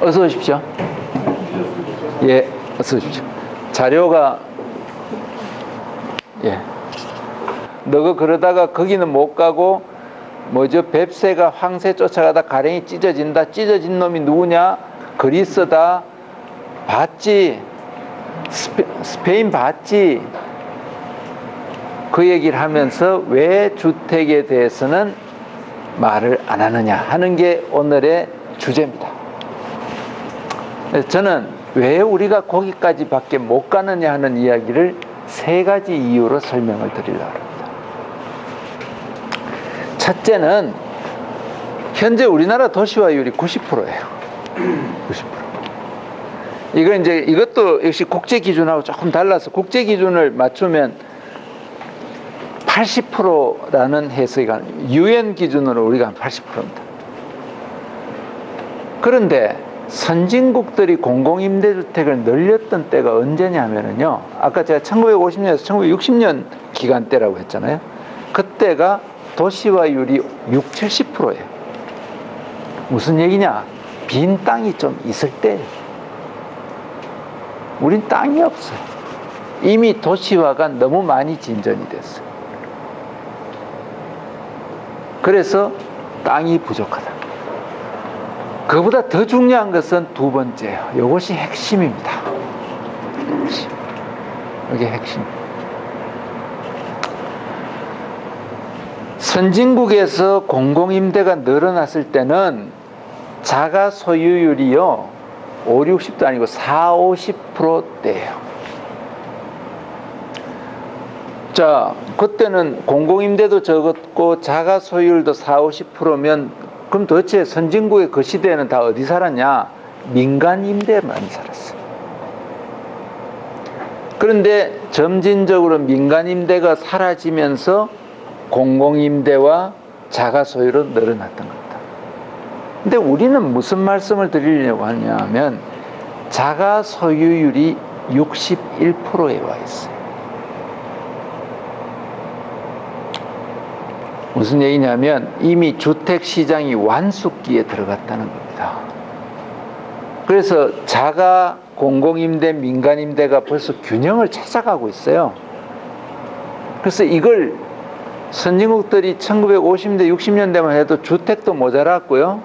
어서 오십시오. 예, 어서 오십시오. 자료가, 예. 너가 그러다가 거기는 못 가고, 뭐죠? 뱁새가 황새 쫓아가다 가랭이 찢어진다. 찢어진 놈이 누구냐? 그리스다. 봤지? 스페인 봤지? 그 얘기를 하면서 왜 주택에 대해서는 말을 안 하느냐 하는 게 오늘의 주제입니다. 저는 왜 우리가 거기까지 밖에 못 가느냐 하는 이야기를 세 가지 이유로 설명을 드리려고 합니다. 첫째는 현재 우리나라 도시화율이 90%예요. 90%. 이것도 역시 국제 기준하고 조금 달라서 국제 기준을 맞추면 80%라는 해석이 가능해요. UN 기준으로 우리가 한 80%입니다. 그런데 선진국들이 공공임대주택을 늘렸던 때가 언제냐 하면요. 아까 제가 1950년에서 1960년 기간대라고 했잖아요. 그때가 도시화율이 60~70%예요. 무슨 얘기냐? 빈 땅이 좀 있을 때예요. 우린 땅이 없어요. 이미 도시화가 너무 많이 진전이 됐어요. 그래서 땅이 부족하다. 그보다 더 중요한 것은 두 번째예요. 이것이 핵심입니다. 이게 핵심. 선진국에서 공공임대가 늘어났을 때는 자가 소유율이요 50~60도 아니고 40~50%대예요. 자, 그때는 공공임대도 적었고 자가 소유율도 40~50%면 그럼 도대체 선진국의 그 시대에는 다 어디 살았냐? 민간임대만 살았어요. 그런데 점진적으로 민간임대가 사라지면서 공공임대와 자가 소유로 늘어났던 겁니다. 근데 우리는 무슨 말씀을 드리려고 하냐면 자가 소유율이 61%에 와 있어요. 무슨 얘기냐면 이미 주택시장이 완숙기에 들어갔다는 겁니다. 그래서 자가 공공임대, 민간임대가 벌써 균형을 찾아가고 있어요. 그래서 이걸 선진국들이 1950년대, 60년대만 해도 주택도 모자랐고요.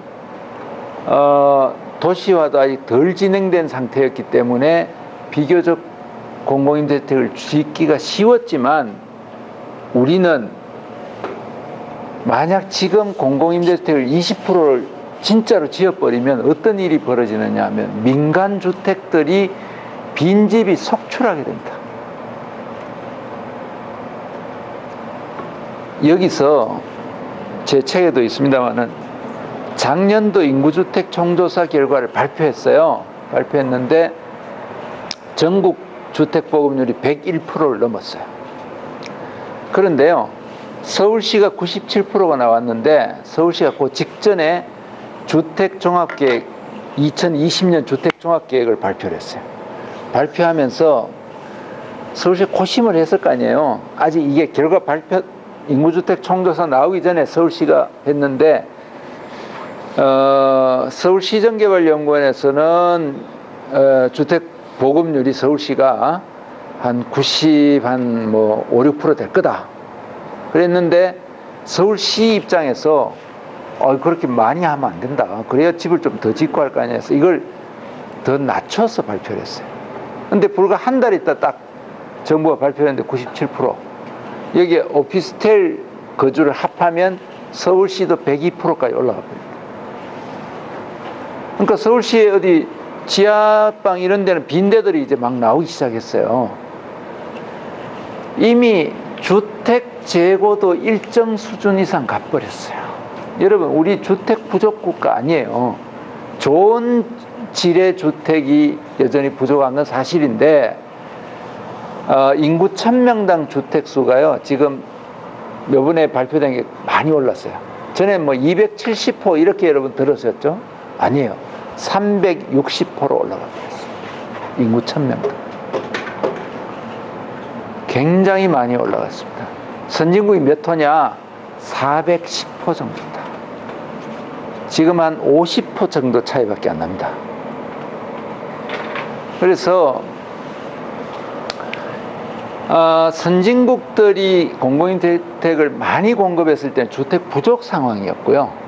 도시화도 아직 덜 진행된 상태였기 때문에 비교적 공공임대주택을 짓기가 쉬웠지만 우리는 만약 지금 공공임대주택을 20%를 진짜로 지어버리면 어떤 일이 벌어지느냐 하면 민간주택들이 빈집이 속출하게 됩니다. 여기서 제 책에도 있습니다만은 작년도 인구주택 총조사 결과를 발표했어요. 발표했는데 전국 주택보급률이 101%를 넘었어요. 그런데요, 서울시가 97%가 나왔는데 서울시가 그 직전에 주택종합계획 2020년 주택종합계획을 발표를 했어요. 발표하면서 서울시가 고심을 했을 거 아니에요. 아직 이게 결과 발표 인구주택 총조사 나오기 전에 서울시가 했는데 서울시정개발연구원에서는 주택 보급률이 서울시가 한 90, 한 뭐 5~6% 될 거다 그랬는데 서울시 입장에서 그렇게 많이 하면 안 된다. 그래야 집을 좀 더 짓고 할 거 아니야 해서 이걸 더 낮춰서 발표를 했어요. 근데 불과 한 달 있다 딱 정부가 발표했는데 97%. 여기에 오피스텔 거주를 합하면 서울시도 102%까지 올라갑니다. 그러니까 서울시에 어디 지하방 이런 데는 빈대들이 이제 막 나오기 시작했어요. 이미 주택 재고도 일정 수준 이상 가버렸어요. 여러분, 우리 주택 부족 국가 아니에요. 좋은 질의 주택이 여전히 부족한 건 사실인데 인구 1000명당 주택수가요 지금 요번에 발표된 게 많이 올랐어요. 전에 뭐 270호 이렇게 여러분 들으셨죠? 아니에요. 360호로 올라갔어요. 인구 1000명당. 굉장히 많이 올라갔습니다. 선진국이 몇 호냐? 410호 정도입니다. 지금 한 50호 정도 차이밖에 안 납니다. 그래서 선진국들이 공공주택을 많이 공급했을 때는 주택 부족 상황이었고요.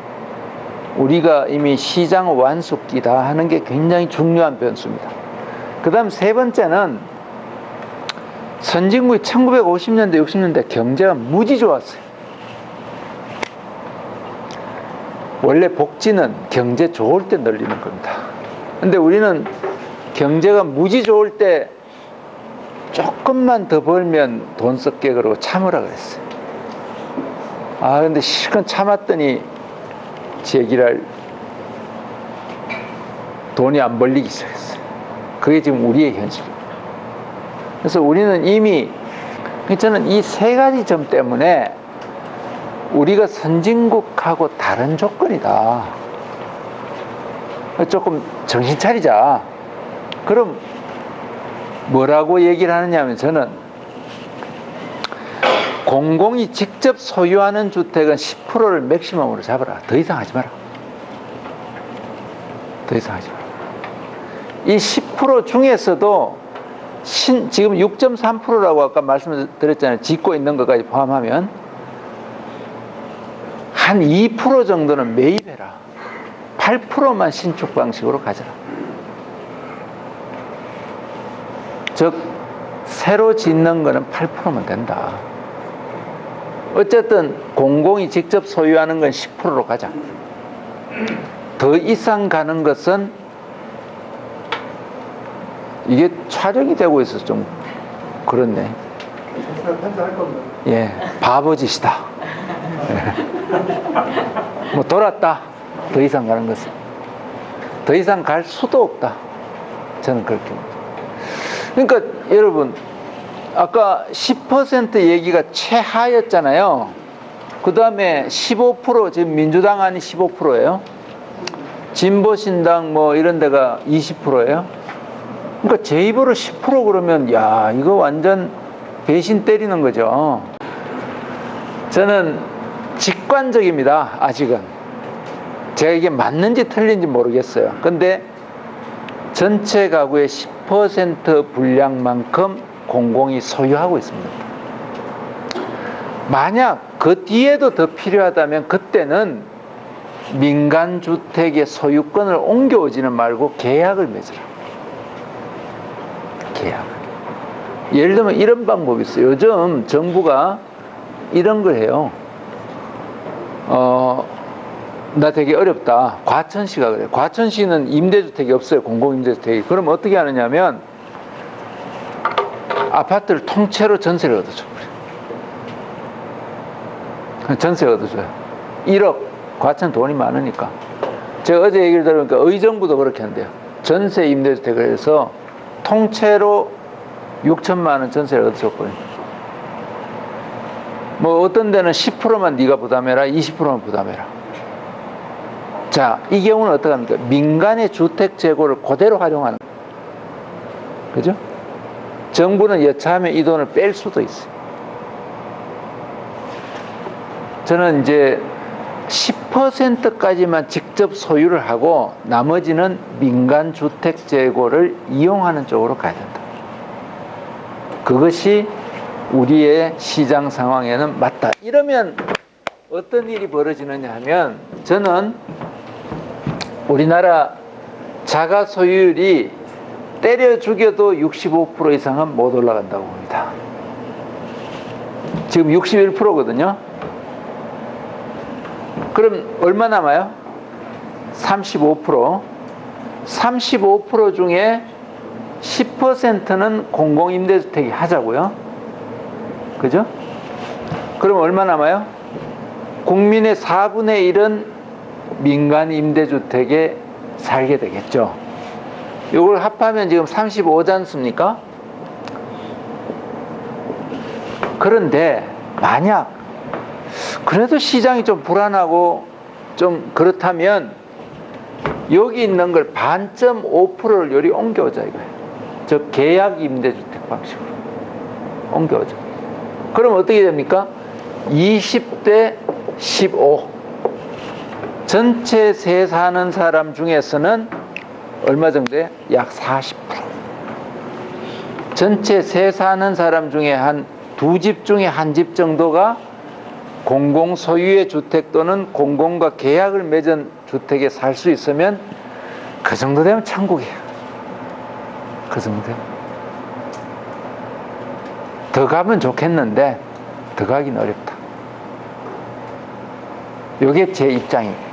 우리가 이미 시장 완숙기다 하는 게 굉장히 중요한 변수입니다. 그 다음 세 번째는 선진국이 1950년대, 60년대 경제가 무지 좋았어요. 원래 복지는 경제 좋을 때 늘리는 겁니다. 근데 우리는 경제가 무지 좋을 때 조금만 더 벌면 돈 쓸게 그러고 참으라 그랬어요. 근데 실컷 참았더니 제기랄 돈이 안 벌리기 시작했어요. 그게 지금 우리의 현실입니다. 그래서 우리는 이미, 저는 이 세 가지 점 때문에 우리가 선진국하고 다른 조건이다. 조금 정신 차리자. 그럼 뭐라고 얘기를 하느냐 하면, 저는 공공이 직접 소유하는 주택은 10%를 맥시멈으로 잡아라. 더 이상 하지 마라. 더 이상 하지 마라. 이 10% 중에서도 지금 6.3%라고 아까 말씀드렸잖아요. 짓고 있는 것까지 포함하면 한 2% 정도는 매입해라. 8%만 신축 방식으로 가져라. 즉 새로 짓는 거는 8%면 된다. 어쨌든 공공이 직접 소유하는 건 10%로 가자. 더 이상 가는 것은, 이게 촬영이 되고 있어서 좀 그렇네. 예, 바보짓이다. 뭐 돌았다. 더 이상 가는 것은. 더 이상 갈 수도 없다. 저는 그렇게 봅니다. 그러니까 여러분, 아까 10% 얘기가 최하였잖아요. 그 다음에 15%, 지금 민주당 안이 15%예요. 진보신당 뭐 이런 데가 20%예요. 그러니까 제 입으로 10% 그러면, 야, 이거 완전 배신 때리는 거죠. 저는 직관적입니다. 아직은. 제가 이게 맞는지 틀린지 모르겠어요. 근데 전체 가구의 10% 분량만큼 공공이 소유하고 있습니다. 만약 그 뒤에도 더 필요하다면 그때는 민간주택의 소유권을 옮겨오지는 말고 계약을 맺으라. 계약을. 예를 들면 이런 방법이 있어요. 요즘 정부가 이런 걸 해요. 나 되게 어렵다. 과천시가 그래요. 과천시는 임대주택이 없어요. 공공임대주택이. 그럼 어떻게 하느냐면 아파트를 통째로 전세를 얻어줘. 전세 얻어줘요. 1억. 과천 돈이 많으니까. 제가 어제 얘기를 들으니까 의정부도 그렇게 한대요. 전세 임대주택을 해서 통째로 6천만 원 전세를 얻어줬거든요. 뭐 어떤 데는 10%만 네가 부담해라, 20%만 부담해라. 자, 이 경우는 어떻게 합니까? 민간의 주택 재고를 그대로 활용하는 거예요. 그죠? 정부는 여차하면 이 돈을 뺄 수도 있어요. 저는 이제 10%까지만 직접 소유를 하고 나머지는 민간 주택 재고를 이용하는 쪽으로 가야 된다. 그것이 우리의 시장 상황에는 맞다. 이러면 어떤 일이 벌어지느냐 하면, 저는 우리나라 자가 소유율이 때려 죽여도 65% 이상은 못 올라간다고 봅니다. 지금 61%거든요. 그럼 얼마 남아요? 35%. 35% 중에 10%는 공공임대주택이 하자고요. 그죠? 그럼 얼마 남아요? 국민의 4분의 1은 민간 임대주택에 살게 되겠죠. 이걸 합하면 지금 35지 않습니까? 그런데 만약 그래도 시장이 좀 불안하고 좀 그렇다면 여기 있는 걸 반점 5%를 요리 옮겨오자 이거예요. 즉 계약 임대주택 방식으로 옮겨오자. 그럼 어떻게 됩니까? 20대 15. 전체 세 사는 사람 중에서는 얼마 정도에? 약 40%. 전체 세 사는 사람 중에 한 두 집 중에 한 집 정도가 공공 소유의 주택 또는 공공과 계약을 맺은 주택에 살 수 있으면 그 정도 되면 천국이야. 그 정도 되면. 더 가면 좋겠는데 더 가긴 어렵다. 이게 제 입장입니다.